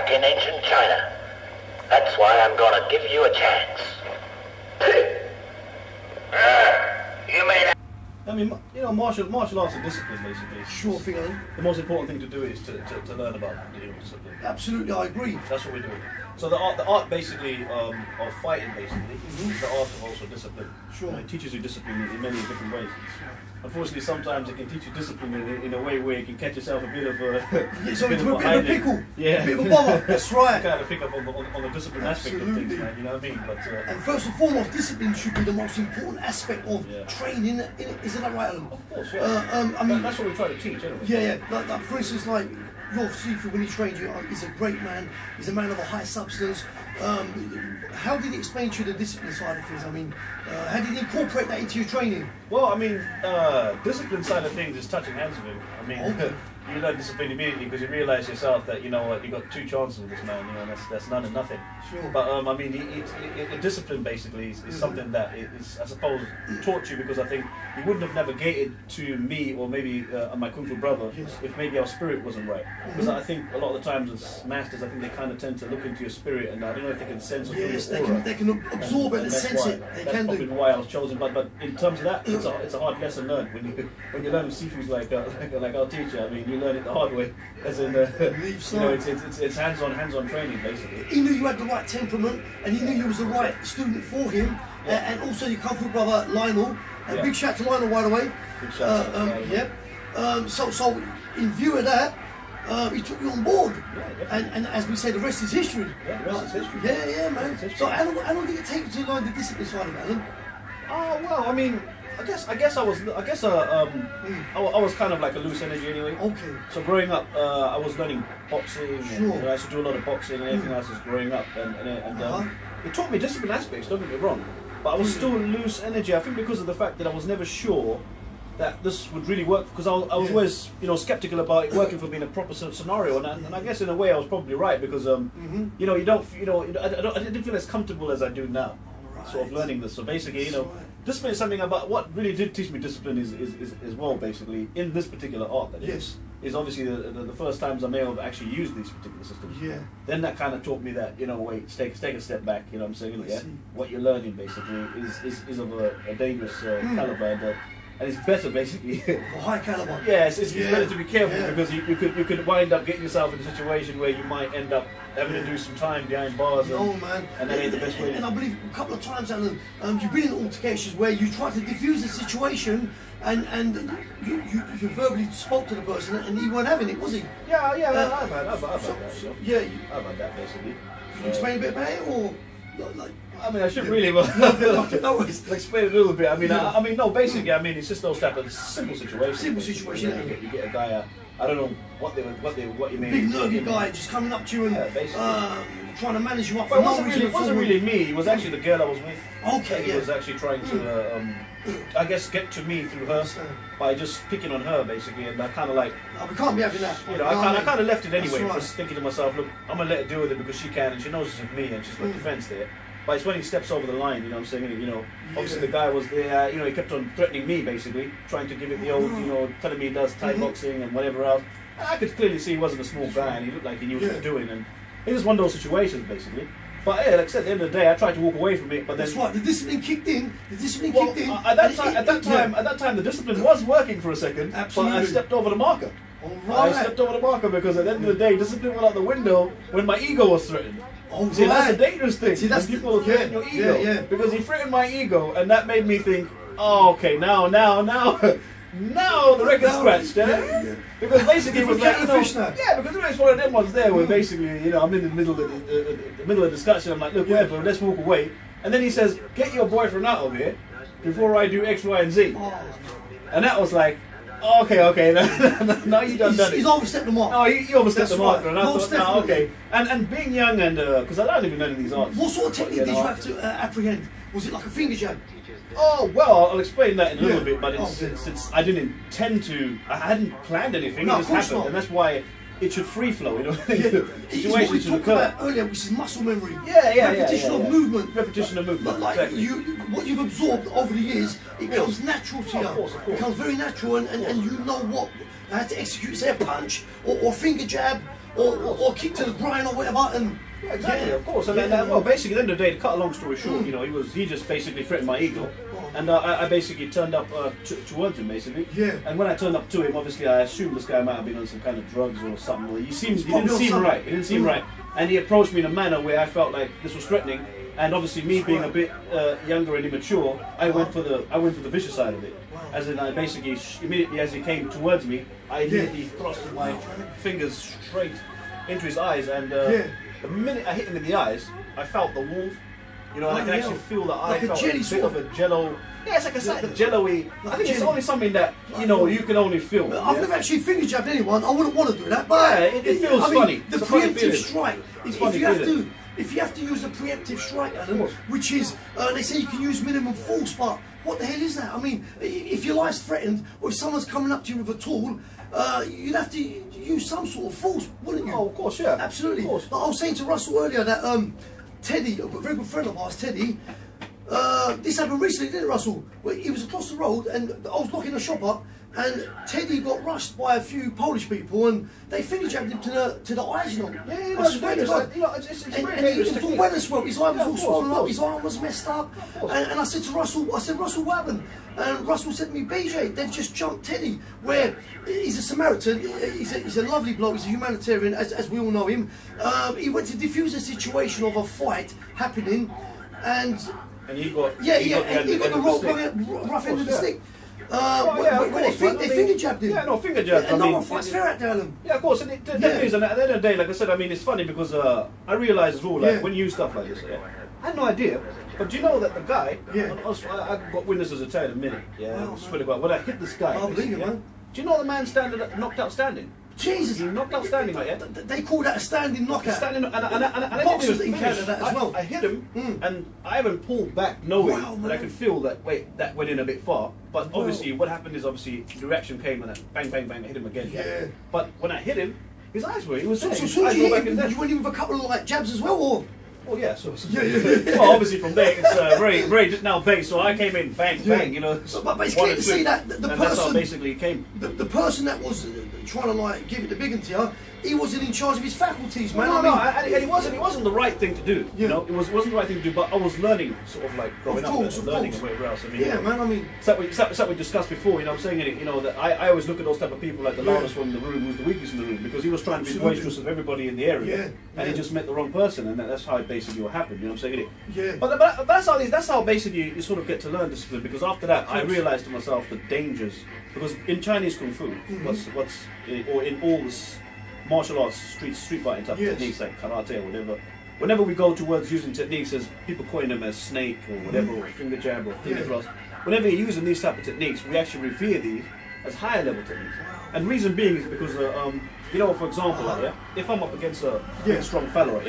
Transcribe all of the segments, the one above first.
back in ancient China. That's why I'm gonna give you a chance. You may not. I mean, you know, martial arts are discipline, basically. Sure thing, Alan. The most important thing to do is to learn about discipline. Absolutely, I agree. That's what we're doing. So the art basically of fighting basically is the art of also discipline. Sure. It teaches you discipline in many different ways. Unfortunately, sometimes it can teach you discipline in a way where you can catch yourself a bit of a So into a bit of a pickle. Yeah. A bit of a bother. That's right. Kind of pick up on the discipline aspect of things, man. You know what I mean? But and first and foremost, discipline should be the most important aspect of training. Isn't that right, Alan? of course, yeah. I mean, that's what we try to teach, anyway. Yeah. Like, for instance, like your Seafood, when he trained you, he's a great man. He's a man of a high substance. How did he explain to you the discipline side of things? I mean, how did he incorporate that into your training? Well, I mean, discipline side of things is touching hands with him. I mean, Okay. you learn discipline immediately because you realise yourself that, you know what, you got 2 chances with this man, you know, and that's none and nothing. Sure. But I mean, discipline basically is something that is, I suppose, taught you because I think you wouldn't have navigated to me or maybe my Kung Fu brother if maybe our spirit wasn't right. Because I think a lot of the times as masters, I think they kind of tend to look into your spirit, and I don't know if they can sense or feel Yes, your aura. they can absorb it and that's sense why, it. They that's can probably do. why I was chosen. But in terms of that, it's a hard lesson learned when you learn Sifu's like our teacher. I mean, you learn it the hard way, as in you know, it's hands-on training basically. He knew you had the right temperament, and he knew you was the right student for him. And also your Kung Fu brother Lionel. Big shout to Lionel, by the way. Big shout to Lionel. Yep. So in view of that, he took you on board. And as we say, the rest is history. Yeah, the rest is history. Yeah, man. So how long did it take you to learn the discipline side of it, Alan? Oh well, I mean, I guess I was kind of like a loose energy anyway. Okay. So growing up, I was learning boxing. Sure. And, you know, I used to do a lot of boxing and everything else as growing up, and it taught me discipline aspects. Don't get me wrong, but I was still loose energy. I think because of the fact that I was never sure that this would really work, because I was always, you know, skeptical about it working for me in a proper scenario, and I guess in a way I was probably right, because you know, I didn't feel as comfortable as I do now, sort of learning this. So basically, you know, discipline is something about what really did teach me discipline is well, basically in this particular art. That is obviously the first times I may have actually used these particular systems. Yeah. Then that kind of taught me that, you know, wait, take a step back. You know what I'm saying? Yeah. What you're learning basically is of a dangerous caliber. And it's better, basically. For high caliber. Yes, it's better to be careful because you could wind up getting yourself in a situation where you might end up having to do some time behind bars. And that ain't the best way. And I believe a couple of times, Alan, you've been in altercations where you tried to diffuse the situation and you verbally spoke to the person and he weren't having it, was he? Yeah, I've had that. I've had that basically. Can you explain a bit about it, or like? I mean, I shouldn't really, but explain it a little bit. I mean, no. Basically, I mean, it's just those type of simple situations. Simple situation. You get a guy. I don't know what you mean. Big nervy guy just coming up to you and trying to manage you up. But it wasn't really me. It was actually the girl I was with. Okay. He was actually trying to, I guess, get to me through her by just picking on her basically, and I kind of like. Oh, we can't be having that. You know, I kind of left it anyway, just thinking to myself, look, I'm gonna let her deal with it because she can, and she knows it's with me, and she's got defense there. But it's when he steps over the line, you know what I'm saying? You know, obviously the guy was there, you know, he kept on threatening me basically, trying to give it the old, you know, telling me he does Thai boxing and whatever else. I could clearly see he wasn't a small guy and he looked like he knew what he was doing, and it was one of those situations basically. But yeah, like I said, at the end of the day, I tried to walk away from it, but then... That's right, the discipline kicked in, At that time, the discipline was working for a second, Absolutely. But I stepped over the marker. Right. I stepped over the marker because at the end of the day, discipline went out the window when my ego was threatened. See, that's a dangerous thing. See, that's when people threaten your ego. Yeah. Because he threatened my ego, and that made me think, oh, okay, now the record's scratched, yeah? Because basically it was like, you know, because it's one of them ones there where basically, you know, I'm in the middle of the discussion, I'm like, look, whatever, let's walk away. And then he says, get your boyfriend out of here before I do X, Y, and Z. And that was like, okay, now you done it. He's overstepped the mark. Oh, he overstepped the mark, and I Most thought, no, okay. And being young and, because I don't even know any of these arts. What sort of technique did you have to apprehend? Was it like a finger jab? Oh, well, I'll explain that in a little bit, but it's I didn't intend to, I hadn't planned anything, it just happened, and that's why it should free flow, you know. Situations should occur. About earlier, which is muscle memory. Repetition of movement. Repetition of movement. But like exactly. what you've absorbed over the years, it comes natural to you. Of course. It becomes very natural, and you know what how to execute, say a punch or finger jab or kick to the groin or whatever. And yeah, exactly, of course. And then, well, basically, at the end of the day, to cut a long story short, you know, he just basically threatened my ego, and I basically turned up towards him, basically. Yeah. And when I turned up to him, obviously, I assumed this guy might have been on some kind of drugs or something. Or he didn't seem right. He didn't seem right, and he approached me in a manner where I felt like this was threatening. And obviously, me being a bit younger and immature, I went for the vicious side of it. As in, I basically immediately as he came towards me, I immediately thrust my fingers straight into his eyes, and the minute I hit him in the eyes, I felt the warmth. You know, and I can actually feel that I felt a bit of a jello. Yeah, it's like a slightly jello-y. I think it's only something that you can only feel. I've never actually finger jabbed anyone. I wouldn't want to do that, but yeah, it feels funny. The preemptive strike. If you have to use a preemptive strike, Adam, which is they say you can use minimum force, but what the hell is that? I mean, if your life's threatened, or if someone's coming up to you with a tool, you'd have to use some sort of force, wouldn't you? Oh, of course, yeah. Absolutely. Of course. But I was saying to Russell earlier that Teddy, a very good friend of ours, Teddy, this happened recently, didn't it, Russell? Well, he was across the road, and I was locking the shop up, and Teddy got rushed by a few Polish people, and they finger jabbed him to the eyes, you know. Yeah, I swear to God. It's And very he was all weather swelled, his eye was all swollen up, course. his arm was messed up. And I said to Russell, Russell, what happened? And Russell said to me, BJ, they've just jumped Teddy, where he's a Samaritan, he's a lovely bloke, he's a humanitarian, as we all know him. He went to defuse a situation of a fight happening, and he got he got the rough end of the stick. They finger jabbed him. Yeah, no, finger jabbed. And no one fights fair at Alan. Yeah, of course, and it definitely is. And at the end of the day, like I said, I mean, it's funny because I realise as well, like when you use stuff like this, I had no idea. But do you know that the guy? I got witnesses to tell you in a minute. Yeah, I swear to God, when I hit this guy, I believe it, man. Do you know the man knocked out standing? Jesus, he knocked out standing like that. They call that a standing knockout. Standing, and boxers encounter that as well. I hit him, and I haven't pulled back, knowing that I could feel that. Wait, that went in a bit far. But obviously, what happened is the reaction came, and bang, bang, bang, I hit him again. Yeah. But when I hit him, his eyes were. He was. So you went in with a couple of like jabs as well, or? Oh yeah, well, obviously from there it's very just now based. So I came in bang bang, you know. But it's clear to see that the person that's how basically came. The person that was trying to like give it the big one to you, he wasn't in charge of his faculties, man. And it wasn't the right thing to do. You know, it wasn't the right thing to do. But I was learning, sort of like growing up, learning and whatever else. I mean, man. I mean, it's like we discussed before. You know, I'm saying it. You know that I always look at those type of people like the loudest one in the room, who's the weakest in the room, because he was trying to be boisterous of everybody in the area, and he just met the wrong person, and that's how it basically what happened. You know what I'm saying? Yeah. But that's how basically you sort of get to learn discipline, because after that I realised to myself the dangers, because in Chinese Kung Fu, or in all this martial arts, street fighting type techniques like karate or whatever, whenever we go towards using techniques, as people calling them as snake or whatever, or finger jab or finger thrust, whenever you're using these type of techniques, we actually revere these as higher level techniques. And reason being is because you know, for example, if I'm up against a big strong fellow,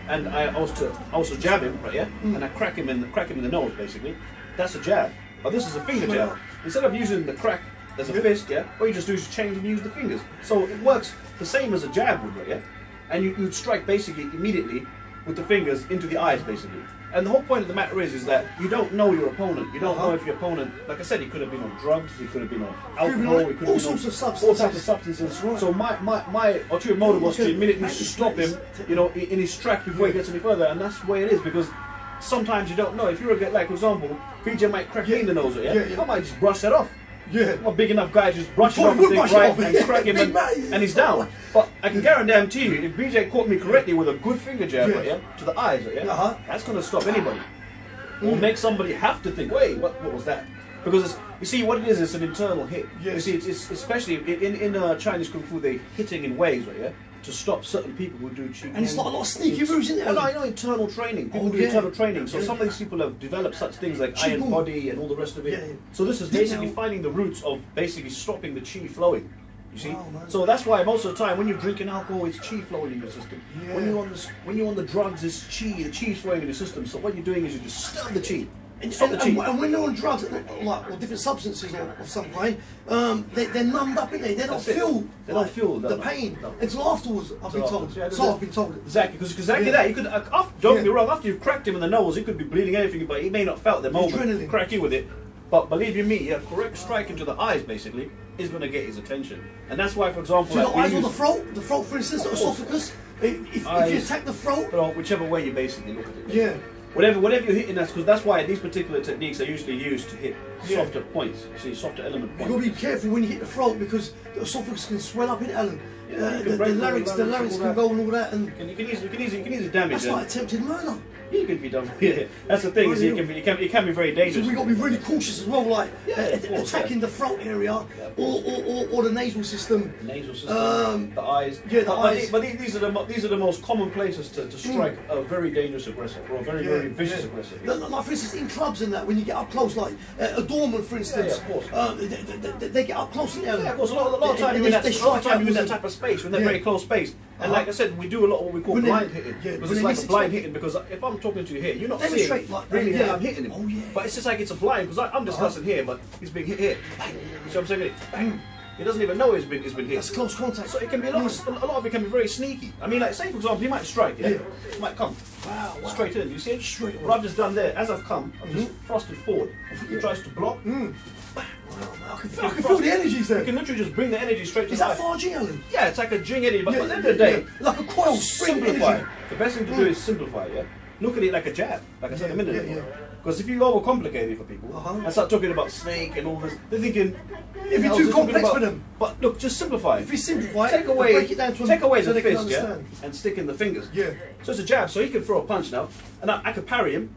and I also jab him, and I crack him in the nose, basically, that's a jab. But this is a finger jab. Instead of using the crack as a fist, what you just do is change and use the fingers. So it works the same as a jab would, and you'd strike basically immediately with the fingers into the eyes, basically. And the whole point of the matter is that you don't know your opponent. You don't know if your opponent, like I said, he could have been on drugs, he could have been on alcohol, he could have been on all sorts of substances. So my ulterior motive was to immediately stop him, you know, in his track before he gets any further, and that's the way it is, because sometimes you don't know. If you're a guy, like for example, BJ might crack me in the nose, I might just brush that off. I'm a big enough guy to just brush it off and crack him and he's down. But I can guarantee you, if BJ caught me correctly with a good finger jab to the eyes, that's going to stop anybody. Or make somebody have to think, wait, what was that? Because you see, what it is, it's an internal hit. You see, it's especially in Chinese Kung Fu, they're hitting in ways, to stop certain people who do cheat. And it's not a lot of sneaky moves in there. Well, no, internal training. People do internal training. So some of these people have developed such things like iron body and all the rest of it. So this is basically finding the roots of basically stopping the chi flowing. You see? So that's why most of the time when you're drinking alcohol, it's chi flowing in your system. When you're on the drugs, it's the chi's flowing in your system. So what you're doing is you just stir the chi. And when they're on drugs, like or different substances of some kind, they're numbed up, they don't feel the pain until afterwards. I've been told. I've been told. Exactly, because exactly that. You could don't get me wrong. After you've cracked him in the nose, he could be bleeding anything, but he may not felt the moment. Crack you with it. But believe you me, a correct strike into the eyes basically is going to get his attention, and that's why, for example, So like the eyes on the throat, for instance, the esophagus. If you attack the throat, but whichever way you basically look at it. yeah. Whatever you're hitting, that's why these particular techniques are usually used to hit softer points. You see, softer element You've points. got to be careful when you hit the throat because the esophagus can swell up in it, Alan. The larynx can go and all that, and you can easily damage that's it. like attempted murder. You can be done. Yeah, that's the thing. Is it can be very So dangerous. we've got to be really cautious as well, like of course, attacking the throat area or the nasal system. The nasal system, the eyes. Yeah, the eyes. But these are the most common places to strike a very dangerous aggressor or a very vicious aggressor. Like for instance, in clubs and that, when you get up close, like a doorman, for instance, of course. they get up close in there. Yeah, of course. A lot of time you're in that type of space, in that very close space. And like I said, we do a lot of what we call blind hitting. Because it's like a blind hitting, because if I'm talking to you here, you're not seeing really how I'm hitting him. Oh, yeah. But it's just like it's a blind, because I'm discussing here, but he's being hit here. You see what I'm saying? Bang. He doesn't even know he's been hit. That's close contact. So it can be a lot of it can be very sneaky. I mean, like say for example, he might strike, yeah? He might come. Wow. Straight in. You see it? Straight. What I've just done there, as I've come, I've just thrusted forward. He tries to block. I can feel the energies there. You can literally just bring the energy straight to Is the that eye. 4G, Alan? Yeah, it's like a jing energy, but at the end of the day, like a coil spring simplify. energy. The best thing to do is simplify, yeah? Look at it like a jab, like I said a minute ago. Because if you overcomplicate it for people and start talking about snake and all this, they're thinking it'd be too complex for them. But look, just simplify. If you simplify take it, away break it down to the fist, yeah, and stick in the fingers. Yeah. So it's a jab, so he can throw a punch now, and I could parry him,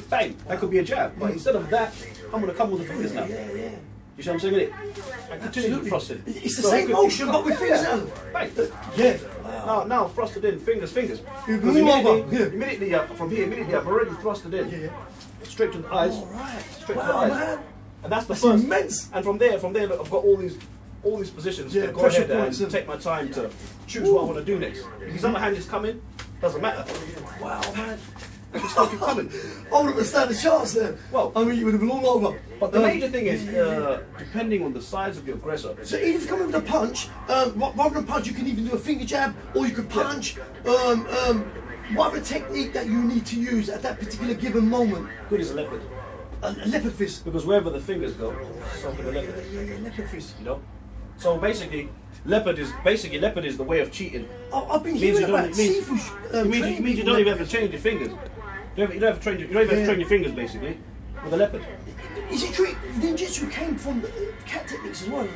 bang, that could be a jab. But instead of that, I'm going to come with the fingers now. Yeah. You see what I'm saying? I continue to thrust it. It's the same motion, but with fingers out. Bang. Yeah. Now thrusted in, fingers. Immediately from here, I've already thrusted in. Yeah. Straight to the eyes. Alright. Straight to the eyes. Man. And that's the That's first. immense. And from there, look, I've got all these positions to go pressure ahead points and take my time to choose what I want to do next. If his other hand is coming, doesn't matter. Wow, man. I can still keep coming. I wouldn't have stand a chance there. Well, I mean, you would have been all over. But the major thing is, depending on the size of the aggressor. So even if you come in with a punch, rather than punch, you can even do a finger jab, or you could punch. Whatever technique that you need to use at that particular given moment. Good as a leopard. A leopard fist. Because wherever the fingers go, so can the leopard. Yeah, leopard fist. You know? So basically, leopard is the way of cheating. I've been hearing about seafood. It means you don't even have to change your fingers. You don't have to train your fingers basically with a leopard. Is it true? Ninjutsu came from cat techniques as well.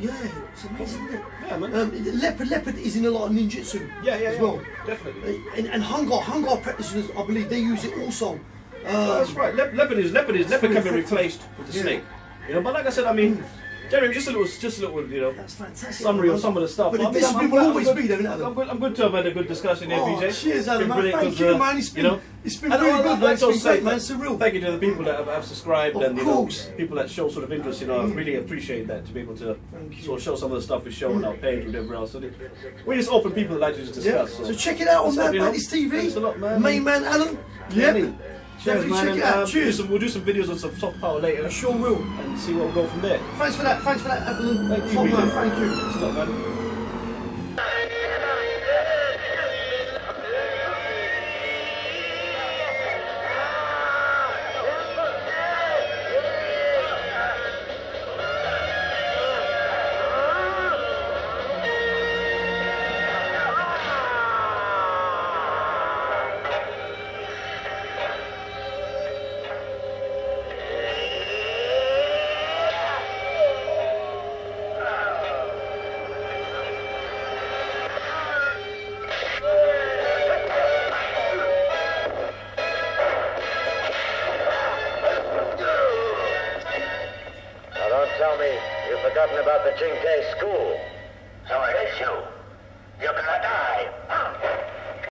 Yeah, it's amazing, isn't it? Yeah, man. Leopard is in a lot of ninjutsu. As well. Definitely. And Hungar practitioners, I believe, they use it also. That's right. Leopard can be replaced with the snake. You know, but like I said, I mean. Jeremy, just a little, you know, that's fantastic, summary of some of the stuff. But the discipline will always be there, isn't it? I'm good to have had a good discussion here, VJ. Cheers, Adam, man. Thank you, man. It's been really good, man. It's been great, man. It's surreal. Thank you to the people that have subscribed and course. People that show sort of interest. You know, I really appreciate that, to be able to sort of show some of the stuff we show on our page and whatever else. So we're just open people that like to just discuss. So check it out on Mantis TV. Thanks a lot, man. Main man Alan. Yep. Cheers, man. Check it out. Cheers. We'll do some videos on some soft power later. I sure will. And see what we'll go from there. Thanks for that, Alan. Thank you, man. Thank you. Thanks a lot, man. Tell me you've forgotten about the Jinke school. So it is you. You're gonna die.